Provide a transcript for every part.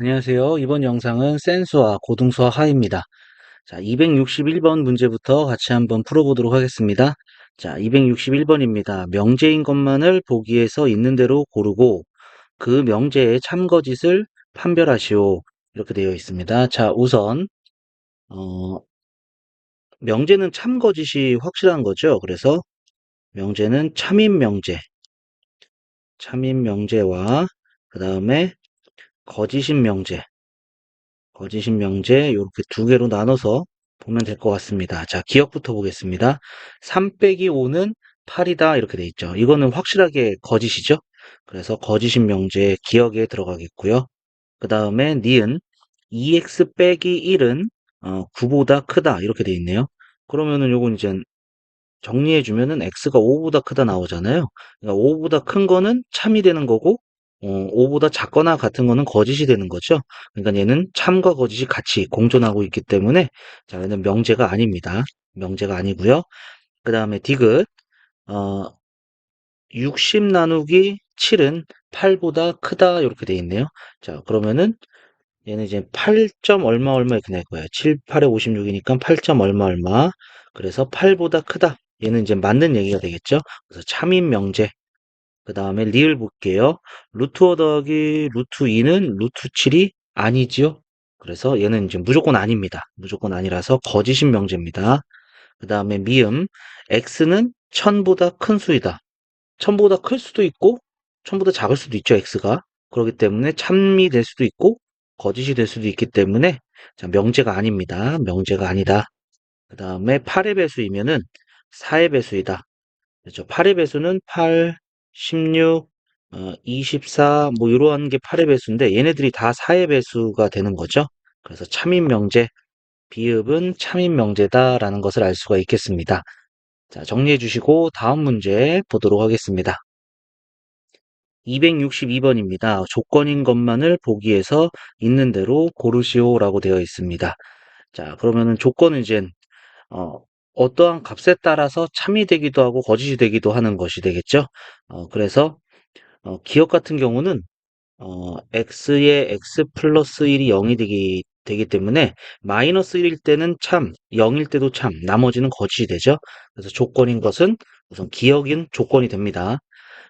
안녕하세요. 이번 영상은 센수와 고등수학 하입니다. 자, 261번 문제부터 같이 한번 풀어보도록 하겠습니다. 자, 261번입니다. 명제인 것만을 보기에서 있는 대로 고르고 그 명제의 참거짓을 판별하시오. 이렇게 되어 있습니다. 자, 우선 명제는 참거짓이 확실한 거죠. 그래서 명제는 참인 명제와 그 다음에 거짓인 명제, 이렇게 두 개로 나눠서 보면 될 것 같습니다. 자, 기억부터 보겠습니다. 3 빼기 5는 8이다 이렇게 돼 있죠. 이거는 확실하게 거짓이죠. 그래서 거짓인 명제 기억에 들어가겠고요. 그 다음에 니은 2x 빼기 1은 9보다 크다 이렇게 돼 있네요. 그러면은 요건 이제 정리해 주면은 x가 5보다 크다 나오잖아요. 그러니까 5보다 큰 거는 참이 되는 거고 5보다 작거나 같은 거는 거짓이 되는 거죠. 그러니까 얘는 참과 거짓이 같이 공존하고 있기 때문에 자, 얘는 명제가 아닙니다. 명제가 아니고요. 그 다음에 디귿 60 나누기 7은 8보다 크다 이렇게 돼 있네요. 자, 그러면은 얘는 이제 8점 얼마 얼마 이렇게 낼 거예요. 7, 8에 56이니까 8점 얼마 얼마. 그래서 8보다 크다. 얘는 이제 맞는 얘기가 되겠죠. 그래서 참인 명제. 그 다음에 리을 볼게요. 루트 5 더하기 루트 2는 루트 7이 아니지요. 그래서 얘는 이제 무조건 아닙니다. 무조건 아니라서 거짓인 명제입니다. 그 다음에 미음. x는 1000보다 큰 수이다. 1000보다 클 수도 있고 1000보다 작을 수도 있죠, x가. 그렇기 때문에 참이 될 수도 있고 거짓이 될 수도 있기 때문에 자, 명제가 아닙니다. 명제가 아니다. 그 다음에 8의 배수이면은 4의 배수이다. 그렇죠. 8의 배수는 8, 16, 24, 뭐 이러한 게 8의 배수인데 얘네들이 다 4의 배수가 되는 거죠. 그래서 참인 명제, 비읍은 참인 명제다라는 것을 알 수가 있겠습니다. 자, 정리해 주시고 다음 문제 보도록 하겠습니다. 262번입니다. 조건인 것만을 보기에서 있는 대로 고르시오라고 되어 있습니다. 자, 그러면은 조건은 이제 어, 어떠한 값에 따라서 참이 되기도 하고 거짓이 되기도 하는 것이 되겠죠. 그래서 기억 같은 경우는 x의 x 플러스 1이 0이 되기 때문에 마이너스 1일 때는 참, 0일 때도 참, 나머지는 거짓이 되죠. 그래서 조건인 것은 우선 기억인 조건이 됩니다.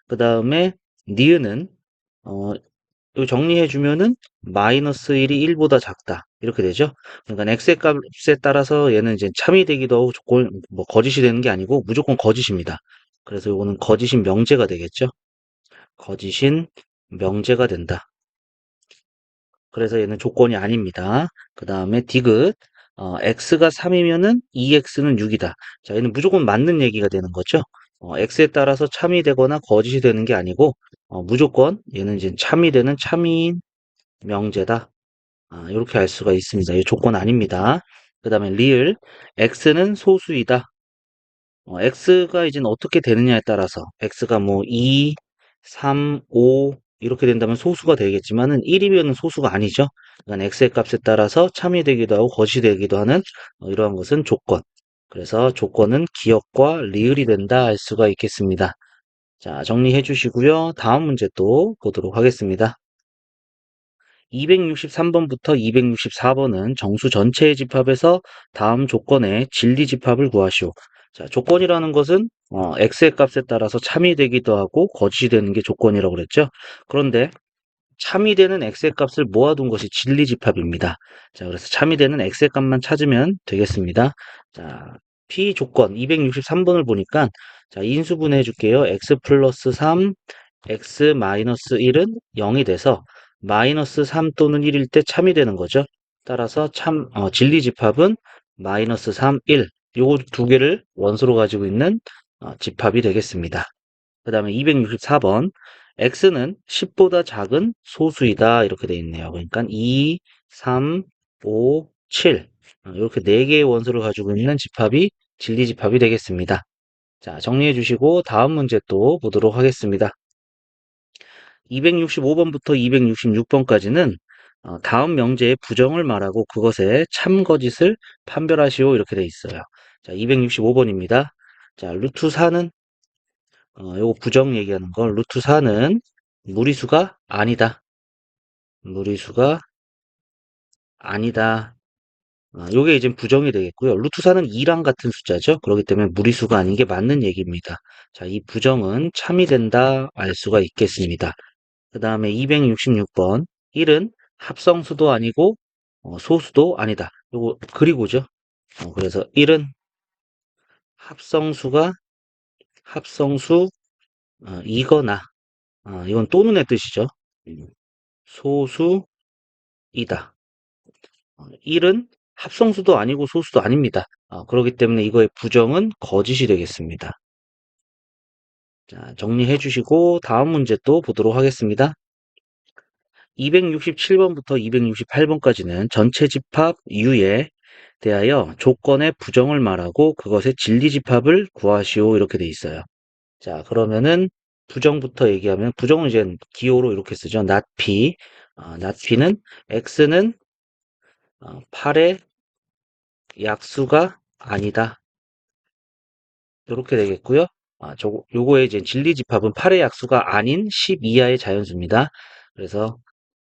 그 다음에 니은은 어, 이거 정리해 주면은 마이너스 1이 1보다 작다. 이렇게 되죠. 그러니까 x의 값에 따라서 얘는 이제 참이 되기도 하고 조건 뭐 거짓이 되는 게 아니고 무조건 거짓입니다. 그래서 이거는 거짓인 명제가 되겠죠. 거짓인 명제가 된다. 그래서 얘는 조건이 아닙니다. 그 다음에 디귿 x가 3이면은 2x는 6이다. 자, 얘는 무조건 맞는 얘기가 되는 거죠. x에 따라서 참이 되거나 거짓이 되는 게 아니고 무조건 얘는 이제 참이 되는 참인 명제다. 이렇게 알 수가 있습니다. 이 조건 아닙니다. 그 다음에 리을 x는 소수이다. x가 이제 어떻게 되느냐에 따라서 x가 뭐 2, 3, 5 이렇게 된다면 소수가 되겠지만은 1이면 소수가 아니죠. 그러니까 x의 값에 따라서 참이 되기도 하고 거짓이 되기도 하는 이러한 것은 조건. 그래서 조건은 기억과 리을이 된다 할 수가 있겠습니다. 자, 정리해 주시고요. 다음 문제 또 보도록 하겠습니다. 263번부터 264번은 정수 전체의 집합에서 다음 조건의 진리 집합을 구하시오. 자, 조건이라는 것은 x의 값에 따라서 참이 되기도 하고 거짓이 되는 게 조건이라고 그랬죠. 그런데 참이 되는 x의 값을 모아둔 것이 진리 집합입니다. 자, 그래서 참이 되는 x의 값만 찾으면 되겠습니다. 자, p 조건 263번을 보니까 자, 인수분해 줄게요. x 플러스 3, x 마이너스 1은 0이 돼서 마이너스 3 또는 1일 때 참이 되는 거죠. 따라서 진리 집합은 마이너스 3, 1. 요거 두 개를 원소로 가지고 있는 집합이 되겠습니다. 그 다음에 264번 x는 10보다 작은 소수이다 이렇게 돼 있네요. 그러니까 2, 3, 5, 7 이렇게 4개의 원소를 가지고 있는 집합이 진리 집합이 되겠습니다. 자, 정리해 주시고 다음 문제 또 보도록 하겠습니다. 265번부터 266번까지는 다음 명제의 부정을 말하고 그것의 참거짓을 판별하시오 이렇게 돼 있어요. 자, 265번입니다. 자, 루트 4는 요거 부정 얘기하는 거 루트 4는 무리수가 아니다. 무리수가 아니다. 요게 이제 부정이 되겠고요. 루트 4는 2랑 같은 숫자죠. 그렇기 때문에 무리수가 아닌 게 맞는 얘기입니다. 자, 이 부정은 참이 된다 알 수가 있겠습니다. 그 다음에 266번. 1은 합성수도 아니고 소수도 아니다. 요거 그리고죠. 그래서 1은 합성수가 합성수 이거나 이건 또는의 뜻이죠. 소수이다. 1은 합성수도 아니고 소수도 아닙니다. 그렇기 때문에 이거의 부정은 거짓이 되겠습니다. 자, 정리해 주시고 다음 문제 또 보도록 하겠습니다. 267번부터 268번까지는 전체 집합 U에 대하여 조건의 부정을 말하고 그것의 진리 집합을 구하시오 이렇게 돼 있어요. 자, 그러면은 부정부터 얘기하면 부정은 이제 기호로 이렇게 쓰죠. not p. not p는 x는 8의 약수가 아니다. 이렇게 되겠고요. 요거의 이제 진리 집합은 8의 약수가 아닌 10 이하의 자연수입니다. 그래서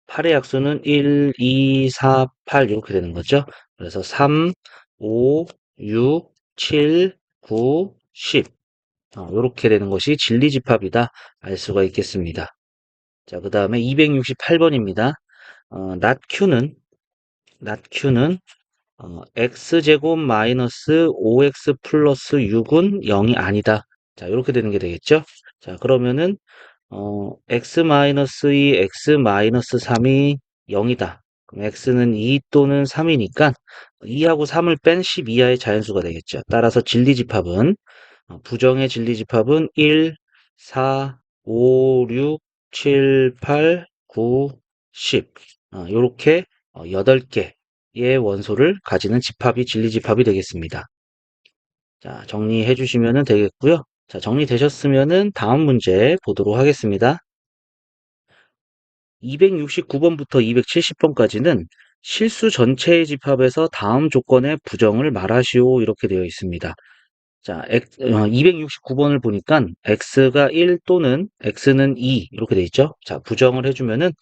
8의 약수는 1, 2, 4, 8 이렇게 되는 거죠. 그래서 3, 5, 6, 7, 9, 10 이렇게 되는 것이 진리 집합이다 알 수가 있겠습니다. 자, 그 다음에 268번입니다. not q는 x제곱 마이너스 5x 플러스 6은 0이 아니다. 자, 이렇게 되는 게 되겠죠? 자, 그러면은 x 마이너스 2, x 마이너스 3이 0이다. 그럼 x는 2 또는 3이니까 2하고 3을 뺀 10 이하의 자연수가 되겠죠. 따라서 진리집합은 부정의 진리집합은 1, 4, 5, 6, 7, 8, 9, 10 이렇게 8개의 원소를 가지는 집합이 진리집합이 되겠습니다. 자, 정리해 주시면 되겠고요. 자, 정리되셨으면 다음 문제 보도록 하겠습니다. 269번부터 270번까지는 실수 전체의 집합에서 다음 조건의 부정을 말하시오 이렇게 되어 있습니다. 자, 269번을 보니까 x가 1 또는 x는 2 이렇게 되어 있죠. 자, 부정을 해주면은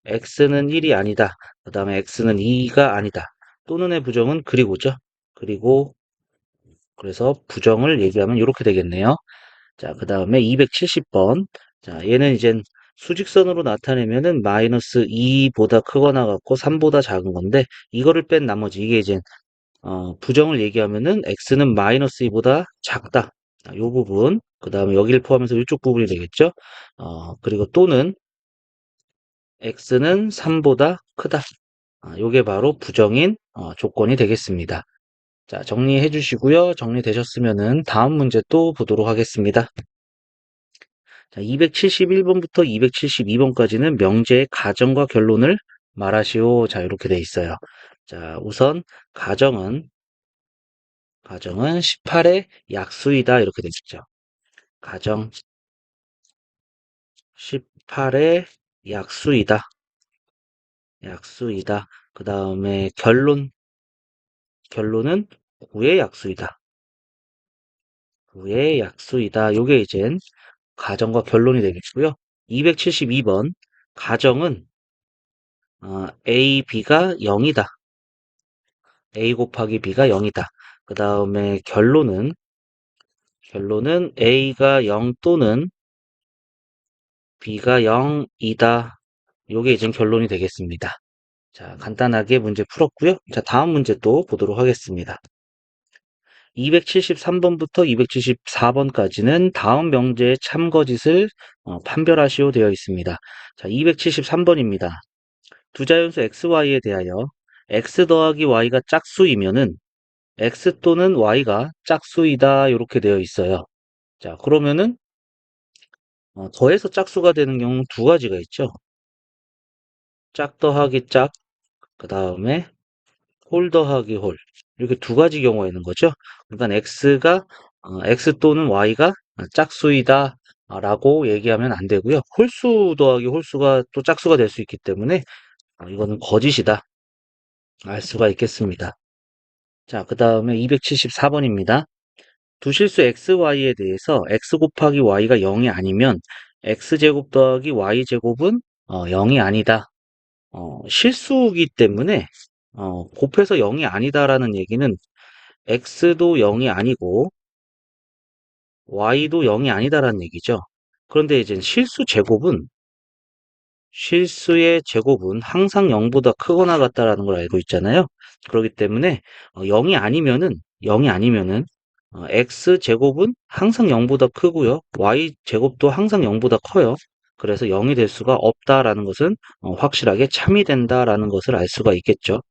x는 1이 아니다. 그 다음에 x는 2가 아니다. 또는의 부정은 그리고죠. 그리고 그래서 부정을 얘기하면 이렇게 되겠네요. 자, 그 다음에 270번. 자, 얘는 이제 수직선으로 나타내면은 마이너스 2보다 크거나 같고 3보다 작은 건데 이거를 뺀 나머지 이게 이제 부정을 얘기하면은 x는 마이너스 2보다 작다. 요 부분. 그 다음에 여기를 포함해서 이쪽 부분이 되겠죠. 그리고 또는 x는 3보다 크다. 요게 바로 부정인 조건이 되겠습니다. 자, 정리해 주시고요. 정리되셨으면은 다음 문제 또 보도록 하겠습니다. 자, 271번부터 272번까지는 명제의 가정과 결론을 말하시오. 자, 이렇게 돼 있어요. 자, 우선 가정은 18의 약수이다. 이렇게 돼 있죠. 가정 18의 약수이다. 약수이다. 그 다음에 결론은 9의 약수이다. 9의 약수이다. 요게 이제 가정과 결론이 되겠고요. 272번 가정은 A, B가 0이다. A 곱하기 B가 0이다. 그 다음에 결론은 A가 0 또는 B가 0이다. 요게 이제 결론이 되겠습니다. 자, 간단하게 문제 풀었고요. 자, 다음 문제 또 보도록 하겠습니다. 273번부터 274번까지는 다음 명제의 참거짓을 판별하시오 되어 있습니다. 자, 273번입니다. 두 자연수 xy에 대하여 x 더하기 y가 짝수이면은 x 또는 y가 짝수이다 이렇게 되어 있어요. 자, 그러면은 더해서 짝수가 되는 경우는 두 가지가 있죠. 짝 더하기 짝, 그 다음에 홀 더하기 홀. 이렇게 두 가지 경우가 있는 거죠. 그러니까 x 또는 y가 짝수이다 라고 얘기하면 안 되고요. 홀수 더하기 홀수가 또 짝수가 될 수 있기 때문에 이거는 거짓이다 알 수가 있겠습니다. 자, 그 다음에 274번입니다. 두 실수 x, y에 대해서 x 곱하기 y가 0이 아니면 x제곱 더하기 y제곱은 0이 아니다. 실수이기 때문에 곱해서 0이 아니다라는 얘기는 x도 0이 아니고 y도 0이 아니다라는 얘기죠. 그런데 이제 실수의 제곱은 항상 0보다 크거나 같다라는 걸 알고 있잖아요. 그렇기 때문에 0이 아니면은 x 제곱은 항상 0보다 크고요. y 제곱도 항상 0보다 커요. 그래서 0이 될 수가 없다라는 것은 확실하게 참이 된다라는 것을 알 수가 있겠죠.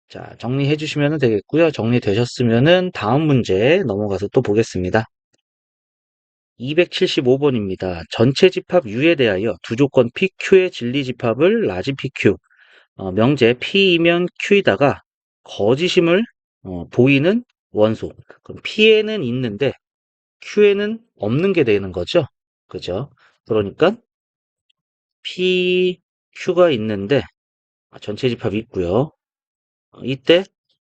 자, 정리해 주시면 되겠고요. 정리되셨으면은 다음 문제 넘어가서 또 보겠습니다. 275번입니다. 전체 집합 U에 대하여 두 조건 PQ의 진리 집합을 라지 PQ, 명제 P이면 Q이다가 거짓임을 보이는 원소. 그럼 P에는 있는데 Q에는 없는 게 되는 거죠. 그죠? 그러니까 PQ가 있는데 전체 집합이 있고요. 이때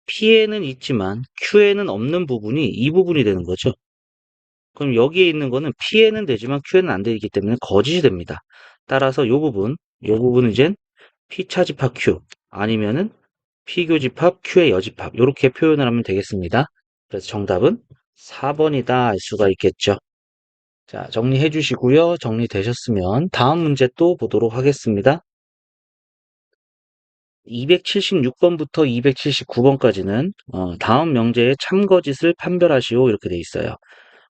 P에는 있지만 Q에는 없는 부분이 이 부분이 되는 거죠. 그럼 여기에 있는 거는 P에는 되지만 Q에는 안 되기 때문에 거짓이 됩니다. 따라서 요 부분은 이제 P차집합 Q 아니면은 P교집합 Q의 여집합 이렇게 표현을 하면 되겠습니다. 그래서 정답은 4번이다 알 수가 있겠죠. 자, 정리해 주시고요. 정리되셨으면 다음 문제 또 보도록 하겠습니다. 276번부터 279번까지는 다음 명제의 참거짓을 판별하시오 이렇게 돼 있어요.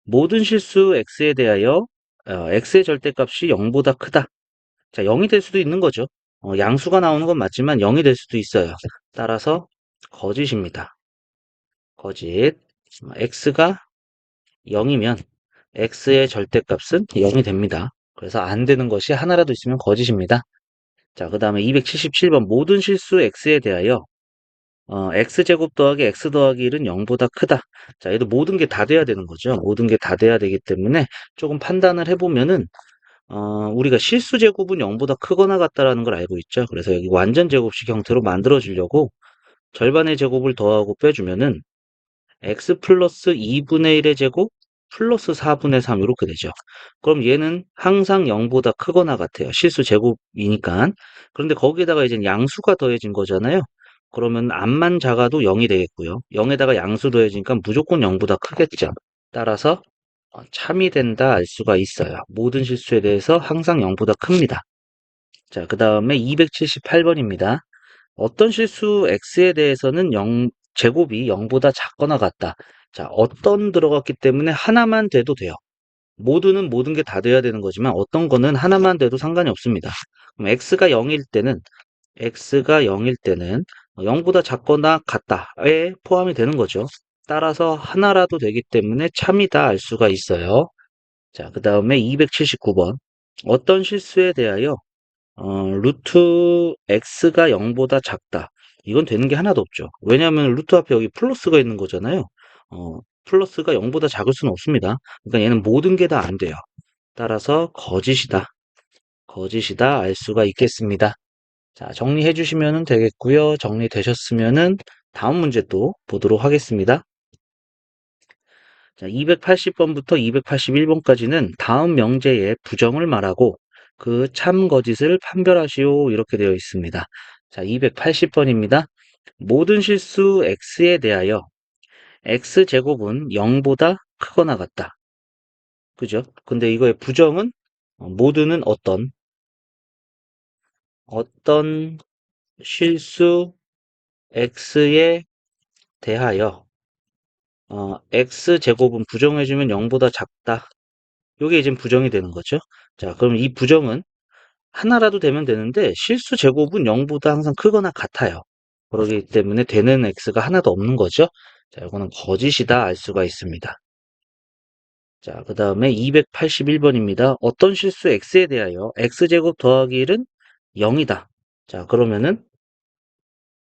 모든 실수 x에 대하여 x의 절대값이 0보다 크다. 자, 0이 될 수도 있는 거죠. 양수가 나오는 건 맞지만 0이 될 수도 있어요. 따라서 거짓입니다. 거짓. x가 0이면 x의 절대값은 0이 됩니다. 그래서 안 되는 것이 하나라도 있으면 거짓입니다. 자, 그 다음에 277번 모든 실수 x에 대하여 x제곱 더하기 x 더하기 1은 0보다 크다. 자, 얘도 모든 게 다 돼야 되는 거죠. 모든 게 다 돼야 되기 때문에 조금 판단을 해보면은 우리가 실수 제곱은 0보다 크거나 같다라는 걸 알고 있죠. 그래서 여기 완전 제곱식 형태로 만들어 주려고 절반의 제곱을 더하고 빼주면은 x 플러스 2분의 1의 제곱 플러스 4분의 3 이렇게 되죠. 그럼 얘는 항상 0보다 크거나 같아요. 실수 제곱이니까. 그런데 거기에다가 이제 양수가 더해진 거잖아요. 그러면 앞만 작아도 0이 되겠고요. 0에다가 양수 더해지니까 무조건 0보다 크겠죠. 따라서 참이 된다 알 수가 있어요. 모든 실수에 대해서 항상 0보다 큽니다. 자, 그 다음에 278번입니다. 어떤 실수 x에 대해서는 제곱이 0보다 작거나 같다. 자, 어떤 들어갔기 때문에 하나만 돼도 돼요. 모두는 모든 게 다 돼야 되는 거지만 어떤 거는 하나만 돼도 상관이 없습니다. 그럼 x가 0일 때는 0보다 작거나 같다에 포함이 되는 거죠. 따라서 하나라도 되기 때문에 참이다 알 수가 있어요. 자, 그 다음에 279번. 어떤 실수에 대하여 루트 x가 0보다 작다. 이건 되는 게 하나도 없죠. 왜냐하면 루트 앞에 여기 플러스가 있는 거잖아요. 플러스가 0보다 작을 수는 없습니다. 그러니까 얘는 모든 게 다 안 돼요. 따라서 거짓이다. 거짓이다 알 수가 있겠습니다. 자, 정리해 주시면 되겠고요. 정리되셨으면은 다음 문제 또 보도록 하겠습니다. 자, 280번부터 281번까지는 다음 명제의 부정을 말하고 그 참 거짓을 판별하시오 이렇게 되어 있습니다. 자, 280번입니다. 모든 실수 x에 대하여 x제곱은 0보다 크거나 같다. 그죠? 근데 이거의 부정은 모두는 어떤 실수 x에 대하여 x제곱은 부정해주면 0보다 작다. 요게 지금 부정이 되는 거죠. 자, 그럼 이 부정은 하나라도 되면 되는데 실수 제곱은 0보다 항상 크거나 같아요. 그렇기 때문에 되는 x가 하나도 없는 거죠. 자, 이거는 거짓이다 알 수가 있습니다. 자, 그 다음에 281번입니다. 어떤 실수 x에 대하여 x제곱 더하기 1은 0이다. 자, 그러면은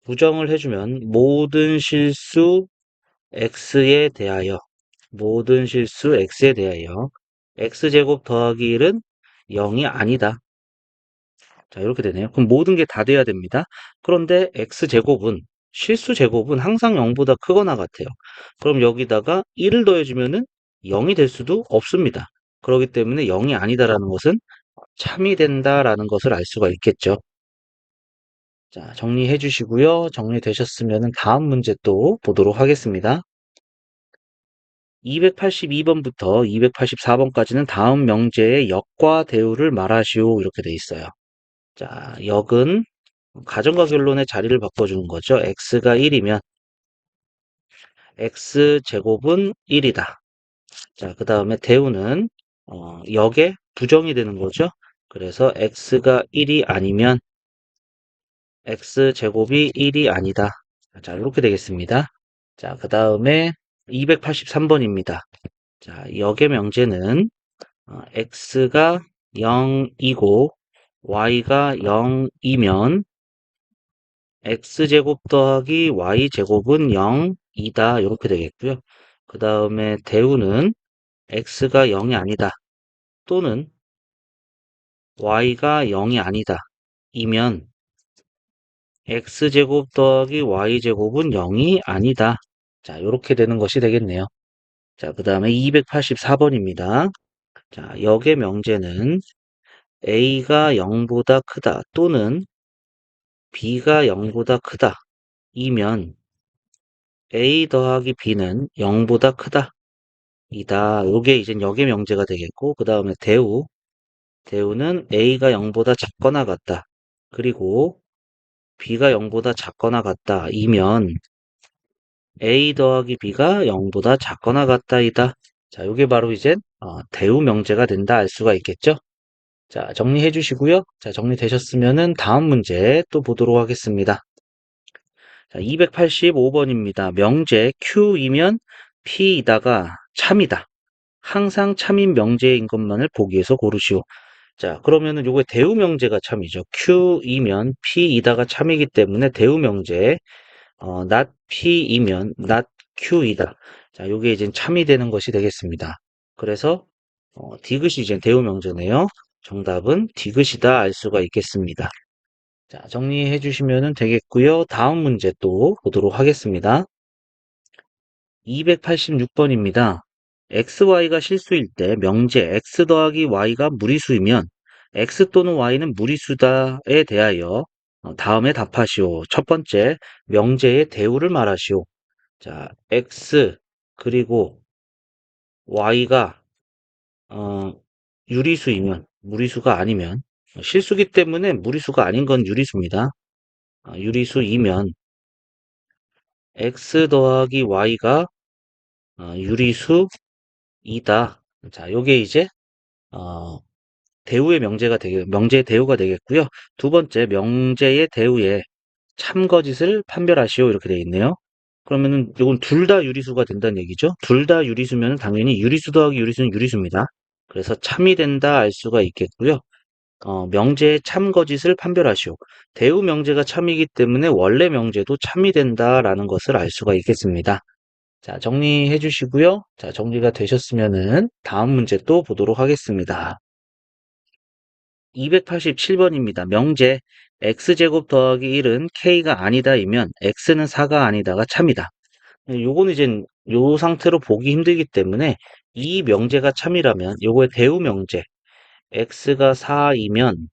부정을 해주면 모든 실수 x에 대하여 x제곱 더하기 1은 0이 아니다. 자, 이렇게 되네요. 그럼 모든 게 다 돼야 됩니다. 그런데 실수 제곱은 항상 0보다 크거나 같아요. 그럼 여기다가 1을 더해주면은 0이 될 수도 없습니다. 그렇기 때문에 0이 아니다라는 것은 참이 된다라는 것을 알 수가 있겠죠. 자, 정리해 주시고요. 정리되셨으면 다음 문제 또 보도록 하겠습니다. 282번부터 284번까지는 다음 명제의 역과 대우를 말하시오 이렇게 돼 있어요. 자, 역은 가정과 결론의 자리를 바꿔주는 거죠. x가 1이면 x제곱은 1이다. 자, 그 다음에 대우는 역의 부정이 되는 거죠. 그래서 x가 1이 아니면 x제곱이 1이 아니다. 자, 이렇게 되겠습니다. 자, 그 다음에 283번입니다. 자, 역의 명제는 x가 0이고 y가 0이면 x제곱 더하기 y제곱은 0이다. 이렇게 되겠고요. 그 다음에 대우는 x가 0이 아니다. 또는 y가 0이 아니다. 이면 x제곱 더하기 y제곱은 0이 아니다. 자, 이렇게 되는 것이 되겠네요. 자, 그 다음에 284번입니다. 자, 역의 명제는 a가 0보다 크다 또는 b가 0보다 크다. 이면 a 더하기 b는 0보다 크다. 이다. 요게 이제 역의 명제가 되겠고, 그 다음에 대우는 a가 0보다 작거나 같다. 그리고 b가 0보다 작거나 같다. 이면 a 더하기 b가 0보다 작거나 같다이다. 자, 요게 바로 이제 대우 명제가 된다 알 수가 있겠죠? 자, 정리해 주시고요. 자, 정리되셨으면은 다음 문제 또 보도록 하겠습니다. 자, 285번입니다. 명제 Q이면 P이다가 참이다. 항상 참인 명제인 것만을 보기에서 고르시오. 자, 그러면은 요거 대우 명제가 참이죠. Q이면 P이다가 참이기 때문에 대우 명제 not P이면 not Q이다. 자, 요게 이제 참이 되는 것이 되겠습니다. 그래서 디귿이 이제 대우 명제네요. 정답은 디귿이다 알 수가 있겠습니다. 자, 정리해 주시면 되겠고요. 다음 문제 또 보도록 하겠습니다. 286번입니다. xy가 실수일 때 명제 x 더하기 y가 무리수이면 x 또는 y는 무리수다에 대하여 다음에 답하시오. 첫 번째, 명제의 대우를 말하시오. 자, x 그리고 y가 유리수이면 무리수가 아니면 실수기 때문에 무리수가 아닌 건 유리수입니다. 유리수이면 x 더하기 y가 유리수이다. 자, 요게 이제 어, 대우의 명제의 대우가 되겠고요. 두 번째, 명제의 대우에 참거짓을 판별하시오. 이렇게 되어 있네요. 그러면은 이건 둘 다 유리수가 된다는 얘기죠. 둘 다 유리수면 당연히 유리수 더하기 유리수는 유리수입니다. 그래서 참이 된다 알 수가 있겠고요. 명제의 참거짓을 판별하시오. 대우 명제가 참이기 때문에 원래 명제도 참이 된다라는 것을 알 수가 있겠습니다. 자, 정리해 주시고요. 자, 정리가 되셨으면은 다음 문제 또 보도록 하겠습니다. 287번입니다. 명제 x제곱 더하기 1은 k가 아니다이면 x는 4가 아니다가 참이다. 요거는 이제 요 상태로 보기 힘들기 때문에 이 명제가 참이라면 요거의 대우 명제 x가 4이면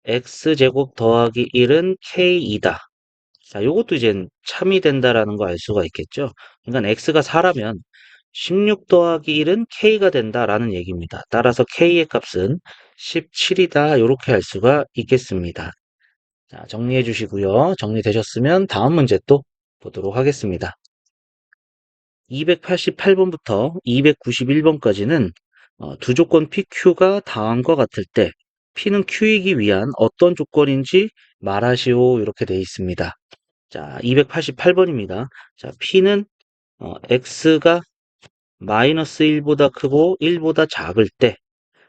x제곱 더하기 1은 k이다. 자, 요것도 이제 참이 된다라는 거 알 수가 있겠죠. 그러니까 x가 4라면 16 더하기 1은 k가 된다라는 얘기입니다. 따라서 k의 값은 17이다. 이렇게 할 수가 있겠습니다. 자, 정리해 주시고요. 정리되셨으면 다음 문제 또 보도록 하겠습니다. 288번부터 291번까지는 두 조건 PQ가 다음과 같을 때 P는 Q이기 위한 어떤 조건인지 말하시오. 이렇게 되어 있습니다. 자, 288번입니다. 자, P는 X가 마이너스 1보다 크고 1보다 작을 때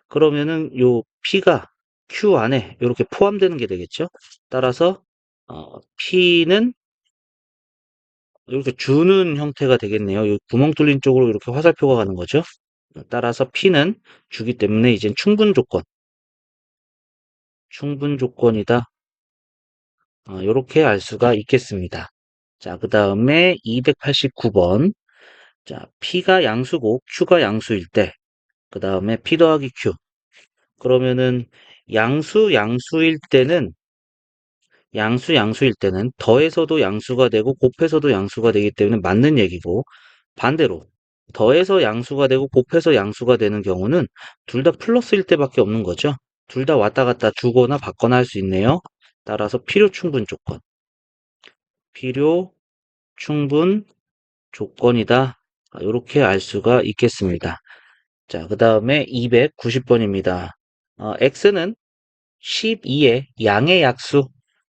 그러면은 요 P가 Q 안에 이렇게 포함되는 게 되겠죠. 따라서 P는 이렇게 주는 형태가 되겠네요. 요 구멍 뚫린 쪽으로 이렇게 화살표가 가는 거죠. 따라서 P는 주기 때문에 이젠 충분 조건이다. 이렇게 알 수가 있겠습니다. 자, 그 다음에 289번. 자, P가 양수고 Q가 양수일 때 그 다음에 P 더하기 Q. 그러면은 양수일 때는 더해서도 양수가 되고 곱해서도 양수가 되기 때문에 맞는 얘기고, 반대로 더해서 양수가 되고 곱해서 양수가 되는 경우는 둘 다 플러스일 때밖에 없는 거죠. 둘 다 왔다 갔다 주거나 받거나 할 수 있네요. 따라서 필요 충분 조건. 필요 충분 조건이다. 이렇게 알 수가 있겠습니다. 자, 그 다음에 290번입니다. x는 12의 양의 약수.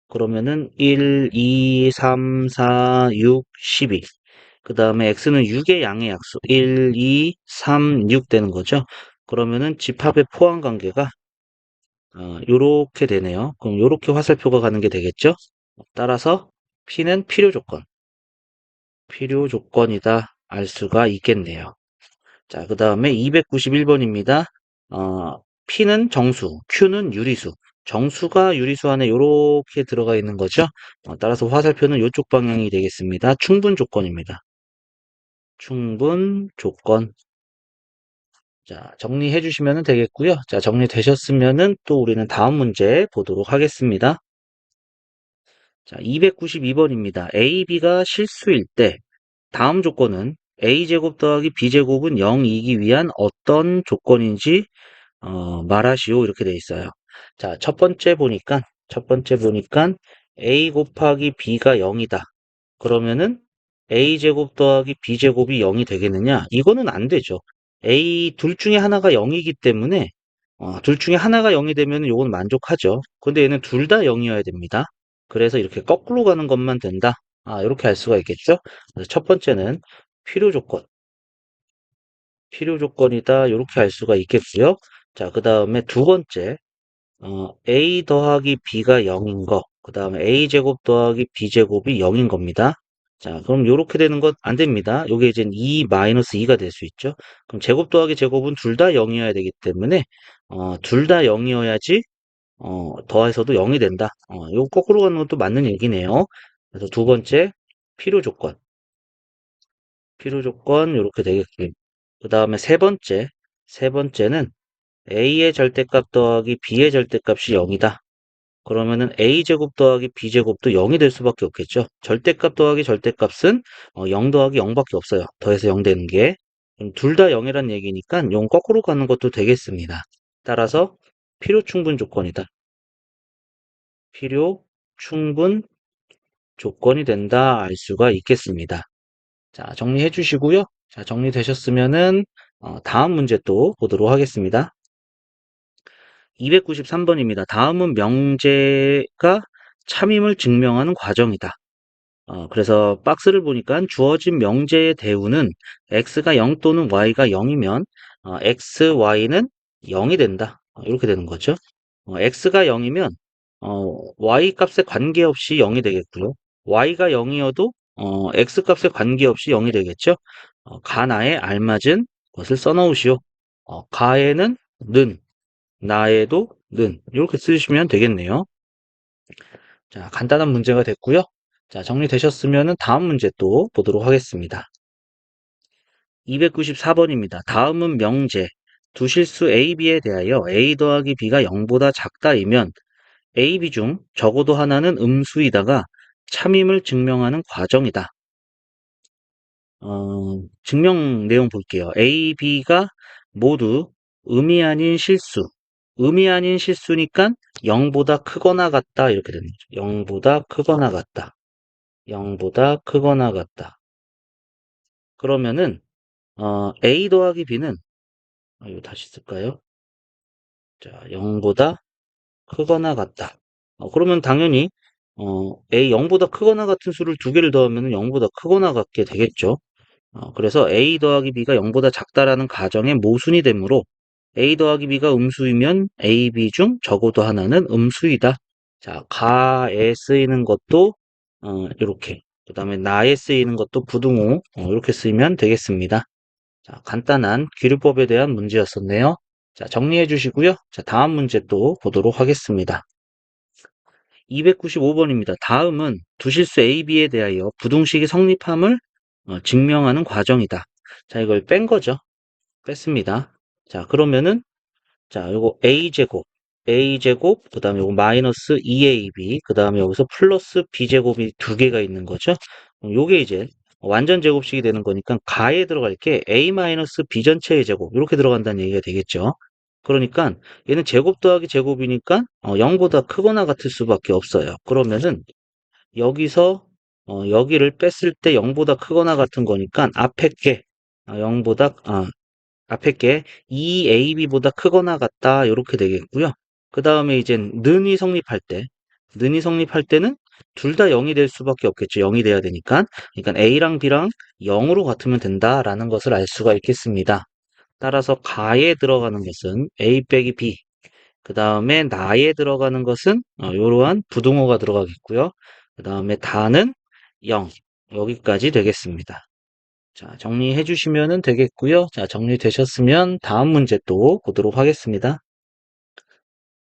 그러면은 1, 2, 3, 4, 6, 12. 그 다음에 x는 6의 양의 약수. 1, 2, 3, 6 되는 거죠. 그러면은 집합의 포함 관계가 요렇게 되네요. 그럼 요렇게 화살표가 가는 게 되겠죠. 따라서 P는 필요 조건. 필요 조건이다. 알 수가 있겠네요. 자, 그 다음에 291번입니다. P는 정수, Q는 유리수. 정수가 유리수 안에 이렇게 들어가 있는 거죠. 따라서 화살표는 이쪽 방향이 되겠습니다. 충분 조건입니다. 충분 조건. 자, 정리해 주시면 되겠고요. 자, 정리되셨으면은 또 우리는 다음 문제 보도록 하겠습니다. 자, 292번입니다. A, B가 실수일 때 다음 조건은 A제곱 더하기 B제곱은 0이기 위한 어떤 조건인지 말하시오. 이렇게 돼 있어요. 자, 첫 번째 보니까 A 곱하기 B가 0이다. 그러면은 A제곱 더하기 B제곱이 0이 되겠느냐? 이거는 안 되죠. 둘 중에 하나가 0이기 때문에, 둘 중에 하나가 0이 되면 이건 만족하죠. 근데 얘는 둘 다 0이어야 됩니다. 그래서 이렇게 거꾸로 가는 것만 된다. 이렇게 할 수가 있겠죠? 그래서 첫 번째는 필요 조건. 필요 조건이다. 이렇게 할 수가 있겠고요. 자, 그 다음에 두 번째, A 더하기 B가 0인 거. 그 다음에 A제곱 더하기 B제곱이 0인 겁니다. 자, 그럼 이렇게 되는 것 안 됩니다. 요게 이제 2-2가 될 수 있죠. 그럼 제곱 더하기 제곱은 둘 다 0이어야 되기 때문에, 둘 다 0이어야지, 더해서도 0이 된다. 요 거꾸로 가는 것도 맞는 얘기네요. 그래서 두 번째, 필요 조건. 필요 조건, 요렇게 되겠고요. 그 다음에 세 번째는 A의 절대값 더하기 B의 절대값이 0이다. 그러면은 A제곱 더하기 B제곱도 0이 될 수밖에 없겠죠. 절대값 더하기 절대값은 0 더하기 0밖에 없어요. 더해서 0 되는 게. 둘 다 0이란 얘기니까 0 거꾸로 가는 것도 되겠습니다. 따라서 필요 충분 조건이다. 필요 충분 조건이 된다 알 수가 있겠습니다. 자, 정리해 주시고요. 자, 정리되셨으면은 다음 문제 또 보도록 하겠습니다. 293번입니다. 다음은 명제가 참임을 증명하는 과정이다. 그래서 박스를 보니까 주어진 명제의 대우는 x가 0 또는 y가 0이면 x, y는 0이 된다. 이렇게 되는 거죠. x가 0이면 y 값에 관계없이 0이 되겠고요. y가 0이어도 x 값에 관계없이 0이 되겠죠. 가나에 알맞은 것을 써놓으시오. 가에는 는, 나에도 는 이렇게 쓰시면 되겠네요. 자, 간단한 문제가 됐고요. 자, 정리되셨으면 다음 문제 또 보도록 하겠습니다. 294번입니다. 다음은 명제. 두 실수 A, B에 대하여 A 더하기 B가 0보다 작다이면 A, B 중 적어도 하나는 음수이다가 참임을 증명하는 과정이다. 증명 내용 볼게요. A, B가 모두 음이 아닌 실수. 음이 아닌 실수니까 0보다 크거나 같다. 이렇게 되는 거죠. 0보다 크거나 같다. 0보다 크거나 같다. 그러면은 A 더하기 B는 이거 다시 쓸까요? 자, 0보다 크거나 같다. 그러면 당연히 A 0보다 크거나 같은 수를 두 개를 더하면 0보다 크거나 같게 되겠죠. 그래서 A 더하기 B가 0보다 작다라는 가정의 모순이 되므로 A 더하기 B가 음수이면 A, B 중 적어도 하나는 음수이다. 자, 가에 쓰이는 것도 이렇게. 그 다음에 나에 쓰이는 것도 부등호 이렇게 쓰이면 되겠습니다. 자, 간단한 기류법에 대한 문제였었네요. 자, 정리해 주시고요. 자, 다음 문제 또 보도록 하겠습니다. 295번입니다. 다음은 두실수 A, B에 대하여 부등식이 성립함을 증명하는 과정이다. 자, 이걸 뺀 거죠. 뺐습니다. 자, 그러면은, 자, 요거 a제곱, 그 다음에 요거 마이너스 2ab, 그 다음에 여기서 플러스 b제곱이 두 개가 있는 거죠. 요게 이제 완전 제곱식이 되는 거니까 가에 들어갈 게 a 마이너스 b 전체의 제곱, 이렇게 들어간다는 얘기가 되겠죠. 그러니까 얘는 제곱 더하기 제곱이니까 0보다 크거나 같을 수밖에 없어요. 그러면은 여기서 여기를 뺐을 때 0보다 크거나 같은 거니까 앞에 게 0보다 앞에 게 2ab보다 크거나 같다 이렇게 되겠고요. 그 다음에 이제 는이 성립할 때는 둘 다 0이 될 수밖에 없겠죠. 0이 돼야 되니까. 그러니까 a랑 b랑 0으로 같으면 된다라는 것을 알 수가 있겠습니다. 따라서 가에 들어가는 것은 a 빼기 b, 그 다음에 나에 들어가는 것은 이러한 부등호가 들어가겠고요. 그 다음에 다는 0, 여기까지 되겠습니다. 자, 정리해 주시면 되겠고요. 자, 정리되셨으면 다음 문제 또 보도록 하겠습니다.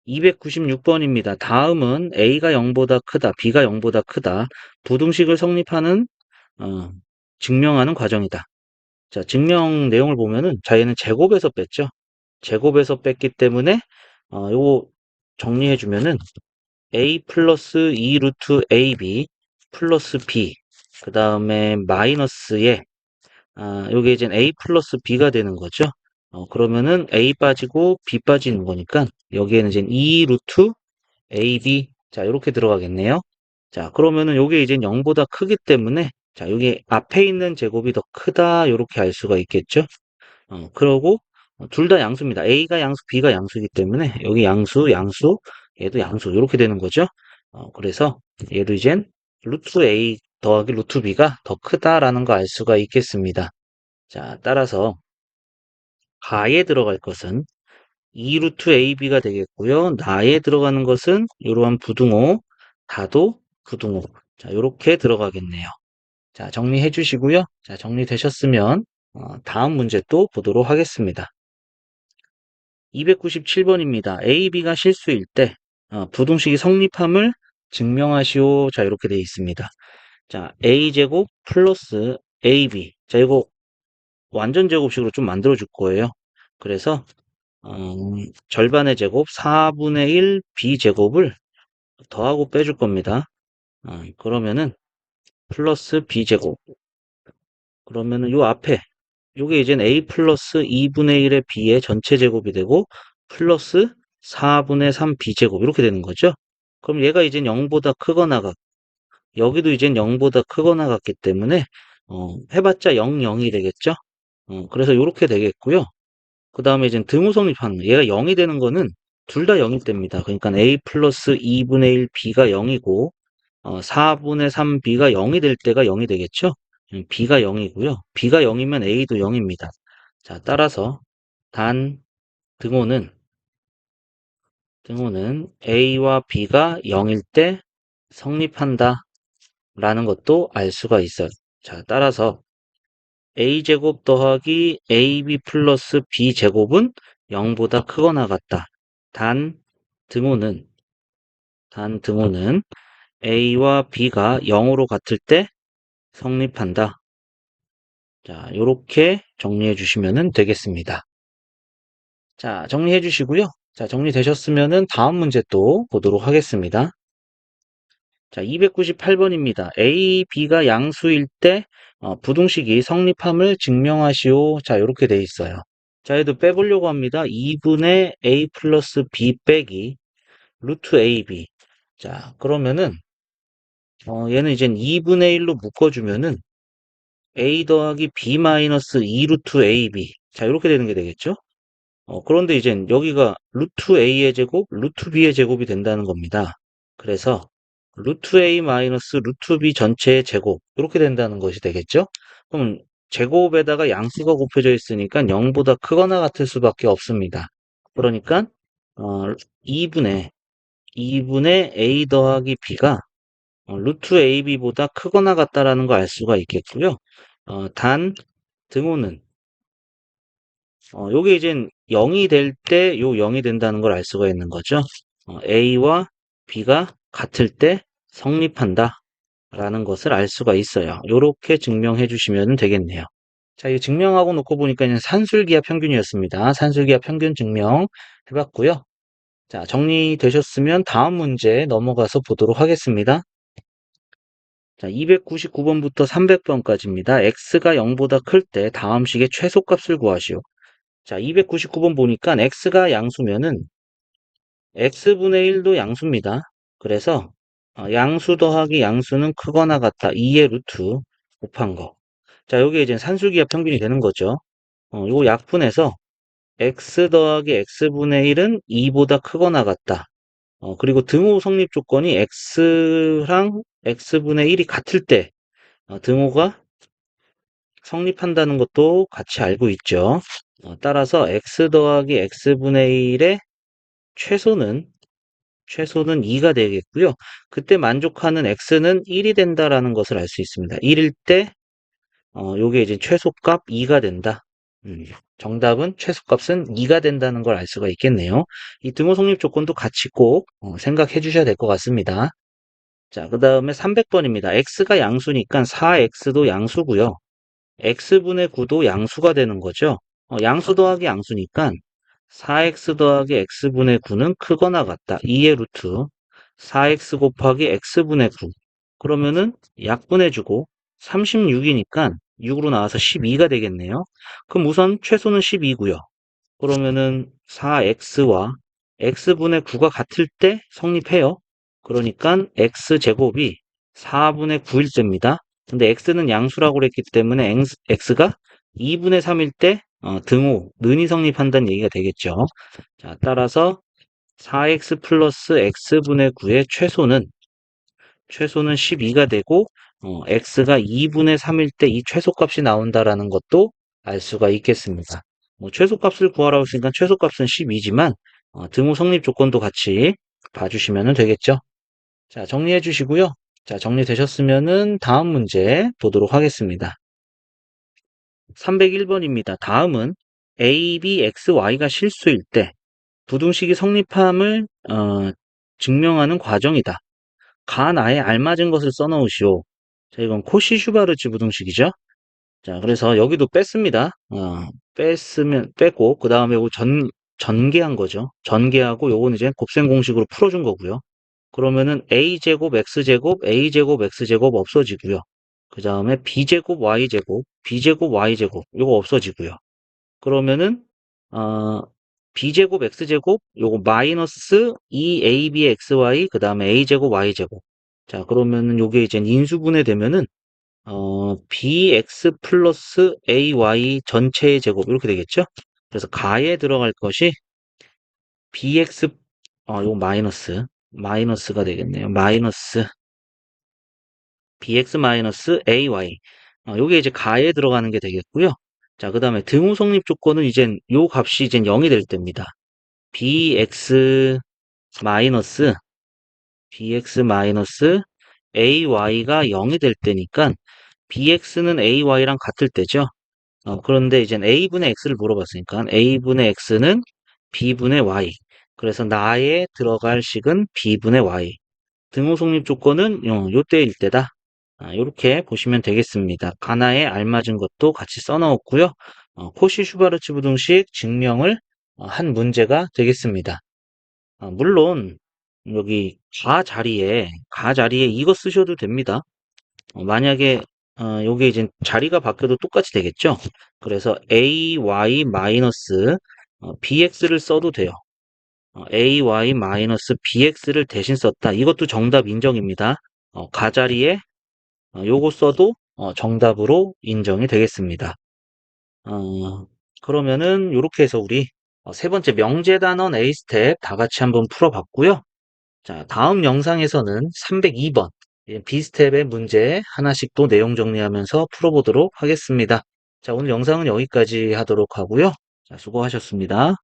296번입니다. 다음은 A가 0보다 크다, B가 0보다 크다. 부등식을 성립하는, 증명하는 과정이다. 자, 증명 내용을 보면은, 자, 얘는 제곱에서 뺐죠. 제곱에서 뺐기 때문에, 요거 정리해 주면은, A 플러스 2 루트 AB 플러스 B, 그 다음에 마이너스에 요게 이제 A 플러스 B가 되는 거죠. 그러면은 A 빠지고 B 빠지는 거니까 여기에는 이제 2 루트 AB, 자, 이렇게 들어가겠네요. 자, 그러면은 요게 이제 0보다 크기 때문에 자, 여기 앞에 있는 제곱이 더 크다 이렇게 알 수가 있겠죠. 그러고 둘 다 양수입니다. A가 양수, B가 양수이기 때문에 여기 양수, 양수, 얘도 양수 이렇게 되는 거죠. 그래서 얘도 이젠 루트 A 더하기 루트 B가 더 크다라는 거 알 수가 있겠습니다. 자, 따라서 가에 들어갈 것은 2 루트 AB가 되겠고요. 나에 들어가는 것은 이러한 부등호, 다도 부등호. 자, 이렇게 들어가겠네요. 자, 정리해 주시고요. 자, 정리되셨으면 다음 문제 또 보도록 하겠습니다. 297번입니다. A, B가 실수일 때 부등식이 성립함을 증명하시오. 자, 이렇게 되어 있습니다. 자, A제곱 플러스 AB. 자, 이거 완전 제곱식으로 좀 만들어 줄 거예요. 그래서 절반의 제곱 4분의 1 b제곱을 더하고 빼줄 겁니다. 그러면은 플러스 b제곱. 그러면은 요 앞에 요게 이제 a 플러스 2분의 1의 b의 전체 제곱이 되고 플러스 4분의 3 b제곱 이렇게 되는 거죠. 그럼 얘가 이제 0보다 크거나 여기도 이제 0보다 크거나 같기 때문에 해봤자 0, 0이 되겠죠. 그래서 이렇게 되겠고요. 그 다음에 이제 등호 성립하는 거. 얘가 0이 되는 거는 둘 다 0이 됩니다. 그러니까 a 플러스 2분의 1 b가 0이고 4분의 3 b가 0이 될 때가 0이 되겠죠. b가 0이고요. b가 0이면 a도 0입니다. 자, 따라서 단 등호는 a와 b가 0일 때 성립한다 라는 것도 알 수가 있어요. 자, 따라서 a제곱 더하기 ab 플러스 b제곱은 0보다 크거나 같다. 단 등호는 a와 b가 0으로 같을 때 성립한다. 자, 요렇게 정리해 주시면 되겠습니다. 자, 정리해 주시고요. 자, 정리되셨으면 다음 문제 또 보도록 하겠습니다. 자, 298번입니다. A, B가 양수일 때 부등식이 성립함을 증명하시오. 자, 이렇게 돼 있어요. 자, 얘도 빼보려고 합니다. 2분의 A 플러스 B 빼기 루트 AB. 자, 그러면은 얘는 이제 2분의 1로 묶어주면은 A 더하기 B 마이너스 2 루트 AB. 자, 이렇게 되는 게 되겠죠? 그런데 이제 여기가 루트 A의 제곱, 루트 B의 제곱이 된다는 겁니다. 그래서 루트 A 마이너스 루트 B 전체의 제곱 이렇게 된다는 것이 되겠죠? 그럼 제곱에다가 양수가 곱해져 있으니까 0보다 크거나 같을 수밖에 없습니다. 그러니까 어, 2분의 A 더하기 B가 루트 AB보다 크거나 같다라는 거 알 수가 있겠고요. 단 등호는 요게 이제 0이 될 때 요 0이 된다는 걸 알 수가 있는 거죠. A와 B가 같을 때 성립한다 라는 것을 알 수가 있어요. 요렇게 증명해 주시면 되겠네요. 자, 이 증명하고 놓고 보니까 이제 산술기압 평균이었습니다. 산술기압 평균 증명 해봤고요. 자, 정리되셨으면 다음 문제 넘어가서 보도록 하겠습니다. 자, 299번부터 300번까지입니다. x가 0보다 클 때 다음 식의 최소값을 구하시오. 자, 299번 보니까 x가 양수면은 x분의 1도 양수입니다. 그래서 양수 더하기 양수는 크거나 같다. 2의 루트 곱한 거. 자, 요게 이제 산술기압 평균이 되는 거죠. 요거 약분해서 x 더하기 x분의 1은 2보다 크거나 같다. 그리고 등호 성립 조건이 x랑 x분의 1이 같을 때 등호가 성립한다는 것도 같이 알고 있죠. 따라서 x 더하기 x분의 1의 최소는 2가 되겠고요. 그때 만족하는 x는 1이 된다라는 것을 알 수 있습니다. 1일 때 요게 이제 최소값 2가 된다. 정답은 최소값은 2가 된다는 걸 알 수가 있겠네요. 이 등호 성립 조건도 같이 꼭 생각해 주셔야 될 것 같습니다. 자, 그 다음에 300번입니다. x가 양수니까 4x도 양수고요. x분의 9도 양수가 되는 거죠. 양수 더하기 양수니까 4x 더하기 x분의 9는 크거나 같다. 2의 루트 4x 곱하기 x분의 9. 그러면은 약분해주고 36이니까 6으로 나와서 12가 되겠네요. 그럼 우선 최소는 12고요. 그러면은 4x와 x분의 9가 같을 때 성립해요. 그러니까 x제곱이 4분의 9일 때입니다. 근데 x는 양수라고 그랬기 때문에 x가 2분의 3일 때 등호, 는이 성립한다는 얘기가 되겠죠. 자, 따라서 4x 플러스 x분의 9의 최소는 12가 되고 x가 2분의 3일 때 이 최소값이 나온다라는 것도 알 수가 있겠습니다. 최소값을 구하라고 했으니까 최소값은 12지만 등호 성립 조건도 같이 봐주시면 되겠죠. 자, 정리해 주시고요. 자, 정리되셨으면은 다음 문제 보도록 하겠습니다. 301번입니다. 다음은 A, B, X, Y가 실수일 때 부등식이 성립함을 증명하는 과정이다. 가 나에 알맞은 것을 써놓으시오. 자, 이건 코시-슈바르츠 부등식이죠. 자, 그래서 여기도 뺐습니다. 뺐고, 그 다음에 요거 전개한 거죠. 전개하고 요거는 이제 곱셈 공식으로 풀어준 거고요. 그러면은 a제곱 x제곱 a제곱 x제곱 없어지고요. 그 다음에 b제곱 y제곱 b제곱 y제곱 요거 없어지고요. 그러면은 어, b제곱 x제곱 요거 마이너스 2abxy 그 다음에 a제곱 y제곱. 자, 그러면은 요게 이제 인수분해 되면은 bx 플러스 ay 전체의 제곱 이렇게 되겠죠? 그래서 가에 들어갈 것이 bx 요거 마이너스가 되겠네요. 마이너스 bx 마이너스 ay 요게 이제 가에 들어가는 게 되겠고요. 자, 그 다음에 등호 성립 조건은 이젠 요 값이 이젠 0이 될 때입니다. bx 마이너스 ay가 0이 될 때니까 bx는 ay랑 같을 때죠. 그런데 이제 a분의 x를 물어봤으니까 a분의 x는 b분의 y. 그래서 나에 들어갈 식은 b분의 y. 등호 성립 조건은 요때일 때다. 이렇게 보시면 되겠습니다. 가나에 알맞은 것도 같이 써넣었고요. 코시-슈바르츠 부등식 증명을 한 문제가 되겠습니다. 물론 여기 가 자리에 이거 쓰셔도 됩니다. 만약에 요게 이제 자리가 바뀌어도 똑같이 되겠죠. 그래서 ay 마이너스 bx를 써도 돼요. ay 마이너스 bx를 대신 썼다. 이것도 정답 인정입니다. 가 자리에 요거 써도 정답으로 인정이 되겠습니다. 그러면은 요렇게 해서 우리 세 번째 명제단원 A 스텝 다 같이 한번 풀어봤고요. 자, 다음 영상에서는 302번 B스텝의 문제 하나씩 또 내용 정리하면서 풀어보도록 하겠습니다. 자, 오늘 영상은 여기까지 하도록 하고요. 자, 수고하셨습니다.